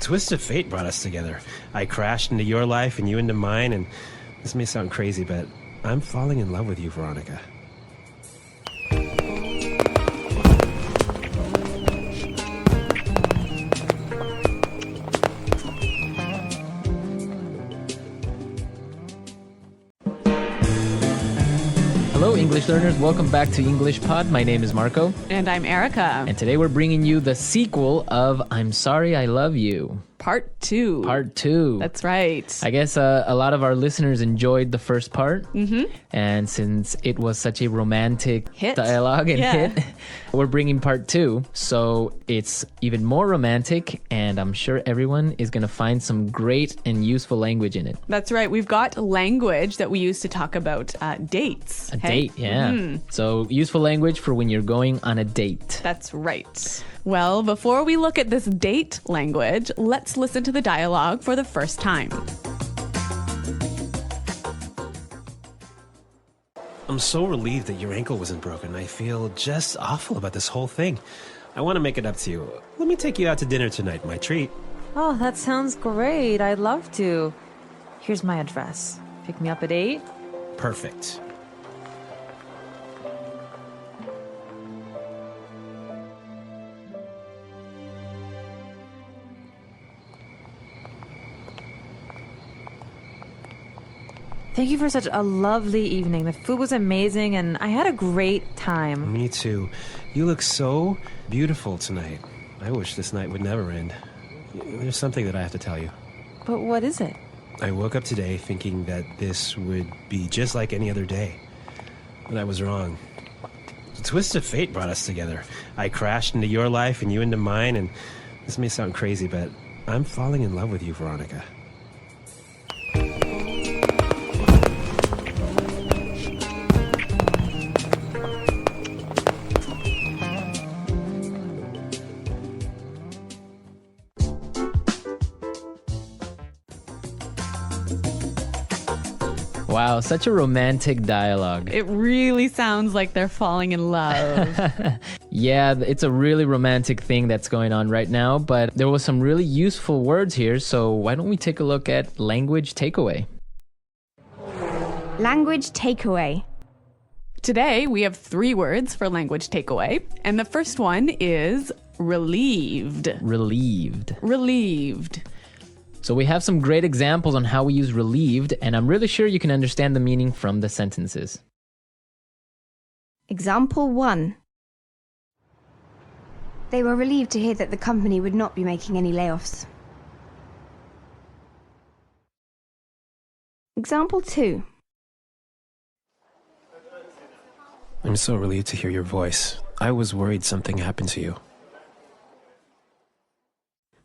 twist of fate brought us together. I crashed into your life and you into mine, and this may sound crazy, but I'm falling in love with you, Veronica. Hello, English learners. Welcome back to EnglishPod. My name is Marco. And I'm Erica. And today we're bringing you the sequel of I'm Sorry I Love You. Part 2. Part 2. That's right. I guess a lot of our listeners enjoyed the first part. Mm-hmm. And since it was such a romantic dialogue and hit, we're bringing part 2. So it's even more romantic, and I'm sure everyone is going to find some great and useful language in it. That's right. We've got language that we use to talk about dates. A date, yeah. Mm-hmm. So useful language for when you're going on a date. That's right. Well, before we look at this date language, let's listen to the dialogue for the first time. I'm so relieved that your ankle wasn't broken. I feel just awful about this whole thing. I want to make it up to you. Let me take you out to dinner tonight, my treat. Oh, that sounds great. I'd love to. Here's my address. Pick me up at 8. Perfect. Thank you for such a lovely evening. The food was amazing, and I had a great time. Me too. You look so beautiful tonight. I wish this night would never end. There's something that I have to tell you. But what is it? I woke up today thinking that this would be just like any other day. But I was wrong. The twist of fate brought us together. I crashed into your life and you into mine, and this may sound crazy, but I'm falling in love with you, Veronica. Wow, such a romantic dialogue. It really sounds like they're falling in love. Yeah, it's a really romantic thing that's going on right now, but there was some really useful words here, so why don't we take a look at language takeaway? Language takeaway. Today, we have 3 words for language takeaway, and the first one is relieved. Relieved. Relieved. So we have some great examples on how we use relieved, and I'm really sure you can understand the meaning from the sentences. Example 1. They were relieved to hear that the company would not be making any layoffs. Example 2. I'm so relieved to hear your voice. I was worried something happened to you.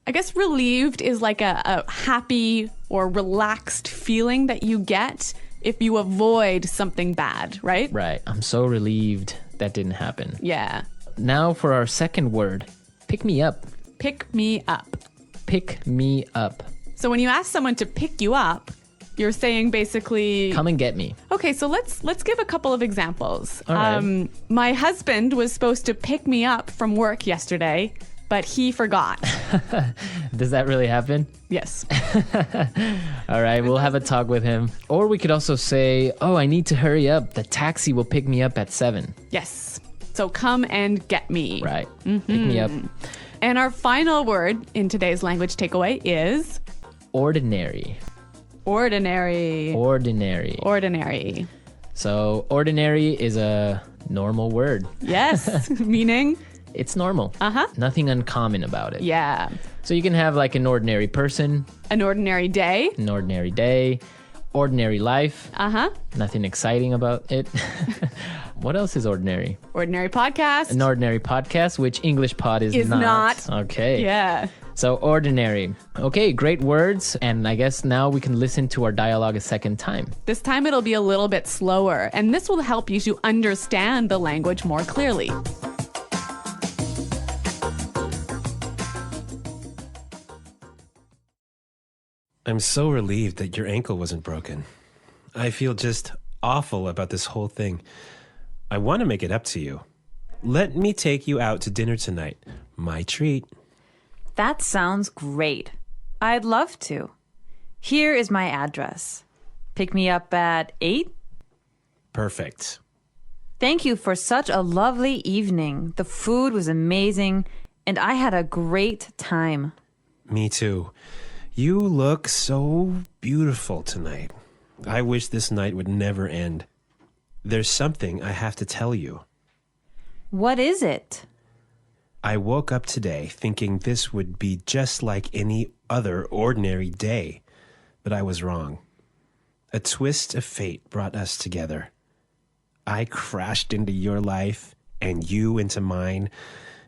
I guess relieved is like a happy or relaxed feeling that you get if you avoid something bad, right? Right. I'm so relieved that didn't happen. Yeah. Now for our second word, pick me up. Pick me up. Pick me up. So when you ask someone to pick you up, you're saying basically... Come and get me. Okay, so let's give a couple of examples. All right. My husband was supposed to pick me up from work yesterday, but he forgot. Does that really happen? Yes. All right, we'll have a talk with him. Or we could also say, oh, I need to hurry up. The taxi will pick me up at 7. Yes. So come and get me. Right. Mm-hmm. Pick me up. And our final word in today's language takeaway is... Ordinary. Ordinary. Ordinary. Ordinary. So ordinary is a normal word. Yes. Meaning? It's normal. Uh-huh. Nothing uncommon about it. Yeah. So you can have like an ordinary person. An ordinary day. An ordinary day. Ordinary life. Uh-huh. Nothing exciting about it. What else is ordinary? Ordinary podcast. An ordinary podcast, which EnglishPod is not. Okay. Yeah. So ordinary. Okay, great words. And I guess now we can listen to our dialogue a second time. This time it'll be a little bit slower, and this will help you to understand the language more clearly. I'm so relieved that your ankle wasn't broken. I feel just awful about this whole thing. I want to make it up to you. Let me take you out to dinner tonight. My treat. That sounds great. I'd love to. Here is my address. Pick me up at 8? Perfect. Thank you for such a lovely evening. The food was amazing, and I had a great time. Me too. You look so beautiful tonight. I wish this night would never end. There's something I have to tell you. What is it? I woke up today thinking this would be just like any other ordinary day, but I was wrong. A twist of fate brought us together. I crashed into your life and you into mine,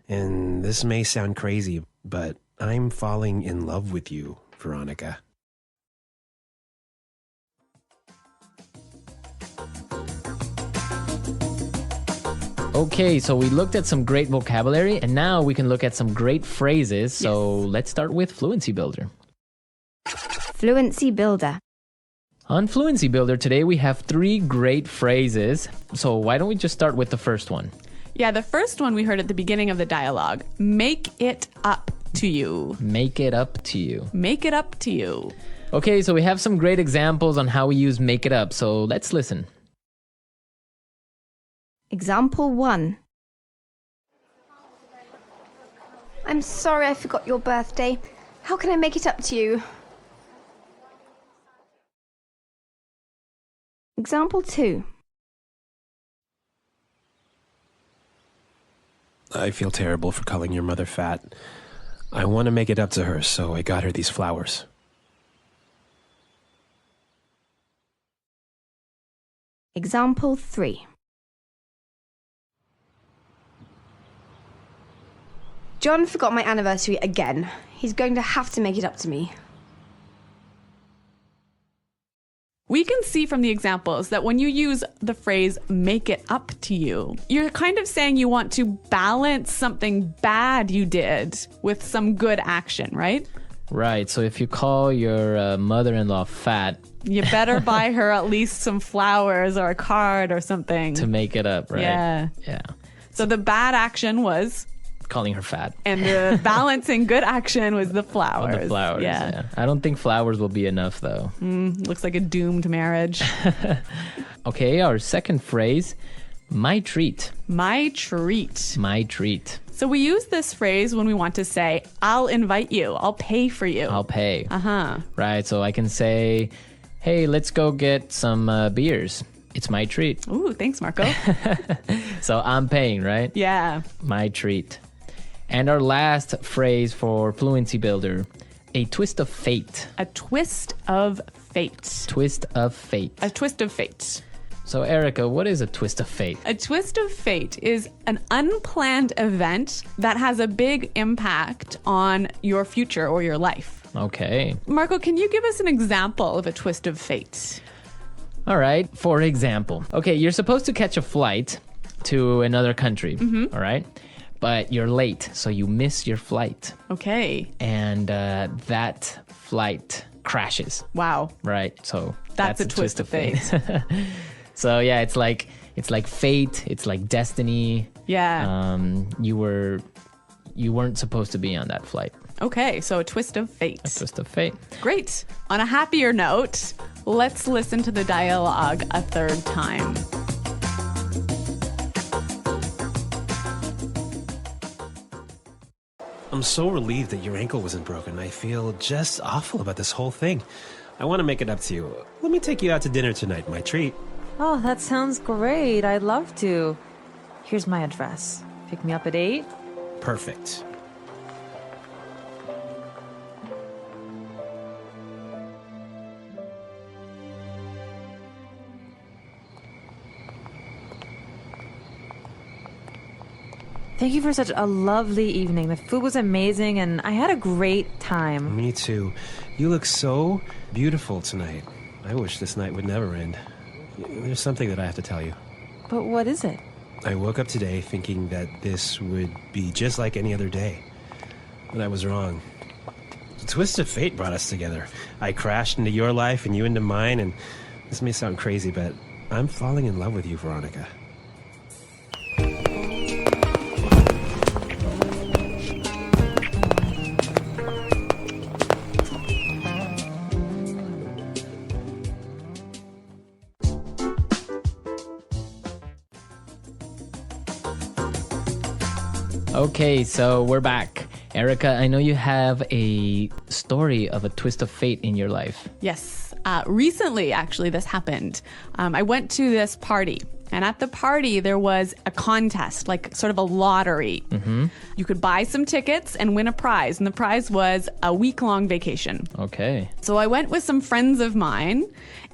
and this may sound crazy, but I'm falling in love with you, Veronica. Okay, so we looked at some great vocabulary, and now we can look at some great phrases. So let's start with Fluency Builder. Fluency Builder. On Fluency Builder today, we have 3 great phrases. So why don't we just start with the first one? Yeah, the first one we heard at the beginning of the dialogue. Make it up to you. Make it up to you. Make it up to you. Okay, so we have some great examples on how we use make it up. So let's listen. Example 1. I'm sorry I forgot your birthday. How can I make it up to you? Example 2. I feel terrible for calling your mother fat. I want to make it up to her, so I got her these flowers. Example 3. John forgot my anniversary again. He's going to have to make it up to me. We can see from the examples that when you use the phrase make it up to you, you're kind of saying you want to balance something bad you did with some good action, right? Right, so if you call your mother-in-law fat... You better buy her at least some flowers or a card or something. To make it up, right? Yeah. So the bad action was... calling her fat. And the balancing good action was the flowers. Oh, the flowers, yeah. I don't think flowers will be enough, though. Looks like a doomed marriage. Okay, our second phrase, my treat. My treat. My treat. So we use this phrase when we want to say, I'll invite you. I'll pay for you. I'll pay. Uh-huh. Right, so I can say, hey, let's go get some beers. It's my treat. Ooh, thanks, Marco. So I'm paying, right? Yeah. My treat. And our last phrase for Fluency Builder, a twist of fate. A twist of fate. Twist of fate. A twist of fate. So, Erica, what is a twist of fate? A twist of fate is an unplanned event that has a big impact on your future or your life. Okay. Marco, can you give us an example of a twist of fate? All right. For example, okay, you're supposed to catch a flight to another country, all right? But you're late, so you miss your flight. Okay. And that flight crashes. Wow. Right. So that's a twist of fate. So yeah, it's like fate. It's like destiny. Yeah. You weren't supposed to be on that flight. Okay, so a twist of fate. A twist of fate. Great. On a happier note, let's listen to the dialogue a third time. I'm so relieved that your ankle wasn't broken. I feel just awful about this whole thing. I want to make it up to you. Let me take you out to dinner tonight, my treat. Oh, that sounds great. I'd love to. Here's my address. Pick me up at 8? Perfect. Thank you for such a lovely evening. The food was amazing, and I had a great time. Me too. You look so beautiful tonight. I wish this night would never end. There's something that I have to tell you. But what is it? I woke up today thinking that this would be just like any other day, but I was wrong. A twist of fate brought us together. I crashed into your life and you into mine, and this may sound crazy, but I'm falling in love with you, Veronica. Okay, so we're back. Erica, I know you have a story of a twist of fate in your life. Yes. Recently, actually, this happened. I went to this party. And at the party, there was a contest, like sort of a lottery. Mm-hmm. You could buy some tickets and win a prize. And the prize was a week-long vacation. Okay. So I went with some friends of mine,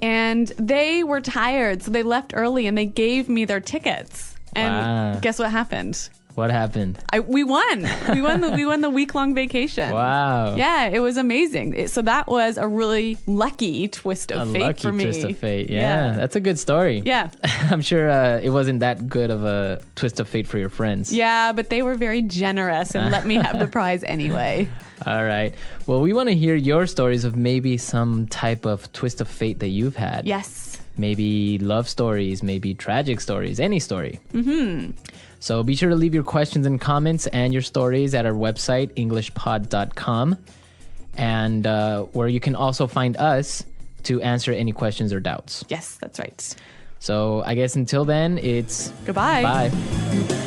and they were tired. So they left early, and they gave me their tickets. And guess what happened? What happened? We won. We won the week-long vacation. Wow. Yeah, it was amazing. So that was a really lucky twist of fate for me. A lucky twist of fate. Yeah, that's a good story. Yeah. I'm sure it wasn't that good of a twist of fate for your friends. Yeah, but they were very generous and let me have the prize anyway. All right. Well, we want to hear your stories of maybe some type of twist of fate that you've had. Yes. Maybe love stories, maybe tragic stories, any story. Mm-hmm. So be sure to leave your questions and comments and your stories at our website, EnglishPod.com, and where you can also find us to answer any questions or doubts. Yes, that's right. So I guess until then, it's goodbye. Bye.